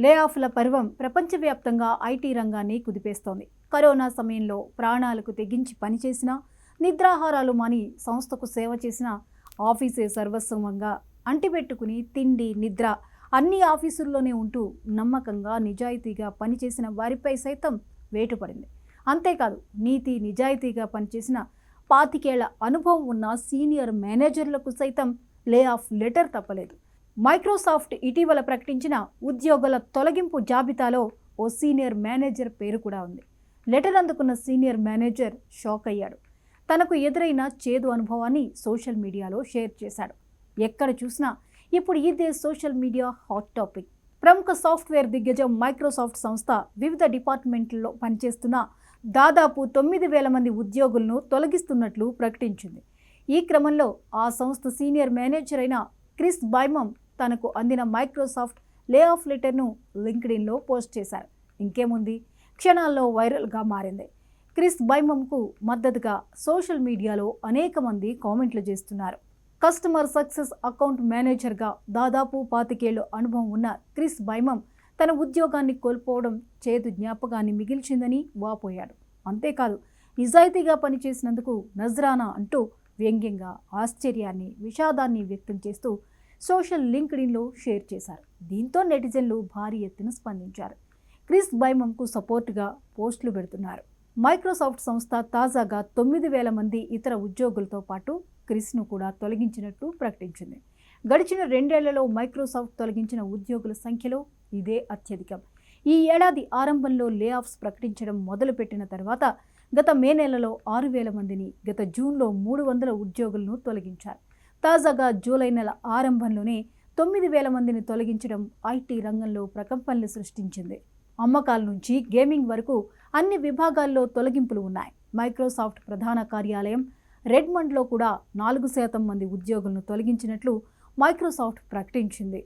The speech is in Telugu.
లే ఆఫ్ల పర్వం ప్రపంచవ్యాప్తంగా ఐటీ రంగాన్ని కుదిపేస్తోంది. కరోనా సమయంలో ప్రాణాలకు తెగించి పనిచేసిన, నిద్రాహారాలు మాని సంస్థకు సేవ చేసిన, ఆఫీసే సర్వస్వంగా అంటిపెట్టుకుని తిండి నిద్ర అన్ని ఆఫీసుల్లోనే ఉంటూ నమ్మకంగా నిజాయితీగా పనిచేసిన వారిపై సైతం వేటు పడింది. అంతేకాదు, నీతి నిజాయితీగా పనిచేసిన 25 ఏళ్ల అనుభవం ఉన్న సీనియర్ మేనేజర్లకు సైతం లే ఆఫ్ లెటర్ తప్పలేదు. మైక్రోసాఫ్ట్ ఇటీవల ప్రకటించిన ఉద్యోగుల తొలగింపు జాబితాలో ఓ సీనియర్ మేనేజర్ పేరు కూడా ఉంది. లెటర్ అందుకున్న సీనియర్ మేనేజర్ షాక్ అయ్యాడు. తనకు ఎదురైన చేదు అనుభవాన్ని సోషల్ మీడియాలో షేర్ చేశాడు. ఎక్కడ చూసినా ఇప్పుడు ఇదే సోషల్ మీడియా హాట్ టాపిక్. ప్రముఖ సాఫ్ట్వేర్ దిగ్గజం మైక్రోసాఫ్ట్ సంస్థ వివిధ డిపార్ట్మెంట్లలో పనిచేస్తున్న దాదాపు 9,000 మంది ఉద్యోగులను తొలగిస్తున్నట్లు ప్రకటించింది. ఈ క్రమంలో ఆ సంస్థ సీనియర్ మేనేజర్ అయిన క్రిస్ బైమమ్ తనకు అందిన మైక్రోసాఫ్ట్ లే ఆఫ్ లెటర్ను లింక్డ్ఇన్లో పోస్ట్ చేశారు. ఇంకేముంది, క్షణాల్లో వైరల్గా మారింది. క్రిస్ బైమమ్కు మద్దతుగా సోషల్ మీడియాలో అనేక మంది కామెంట్లు చేస్తున్నారు. కస్టమర్ సక్సెస్ అకౌంట్ మేనేజర్గా దాదాపు 25 ఏళ్ల అనుభవం ఉన్న క్రిస్ బైమమ్ తన ఉద్యోగాన్ని కోల్పోవడం చేదు జ్ఞాపకాన్ని మిగిల్చిందని వాపోయాడు. అంతేకాదు, నిజాయితీగా పనిచేసినందుకు నజరానా అంటూ వ్యంగ్యంగా ఆశ్చర్యాన్ని, విషాదాన్ని వ్యక్తం చేస్తూ సోషల్ లింక్డ్ఇన్లో షేర్ చేశారు. దీంతో నెటిజన్లు భారీ ఎత్తున స్పందించారు. క్రిస్ బైమమ్కు సపోర్టుగా పోస్టులు పెడుతున్నారు. మైక్రోసాఫ్ట్ సంస్థ తాజాగా 9,000 మంది ఇతర ఉద్యోగులతో పాటు క్రిస్ను కూడా తొలగించినట్టు ప్రకటించింది. గడిచిన 2 ఏళ్లలో మైక్రోసాఫ్ట్ తొలగించిన ఉద్యోగుల సంఖ్యలో ఇదే అత్యధికం. ఈ ఏడాది ఆరంభంలో లే ఆఫ్స్ ప్రకటించడం మొదలుపెట్టిన తర్వాత గత మే నెలలో 6,000 మందిని, గత జూన్లో 300 ఉద్యోగులను తొలగించారు. తాజాగా జూలై నెల ఆరంభంలోనే 9,000 మందిని తొలగించడం ఐటీ రంగంలో ప్రకంపనలు సృష్టించింది. అమ్మకాల నుంచి గేమింగ్ వరకు అన్ని విభాగాల్లో తొలగింపులు ఉన్నాయి. మైక్రోసాఫ్ట్ ప్రధాన కార్యాలయం రెడ్మండ్లో కూడా 4% మంది ఉద్యోగులను తొలగించినట్లు మైక్రోసాఫ్ట్ ప్రకటించింది.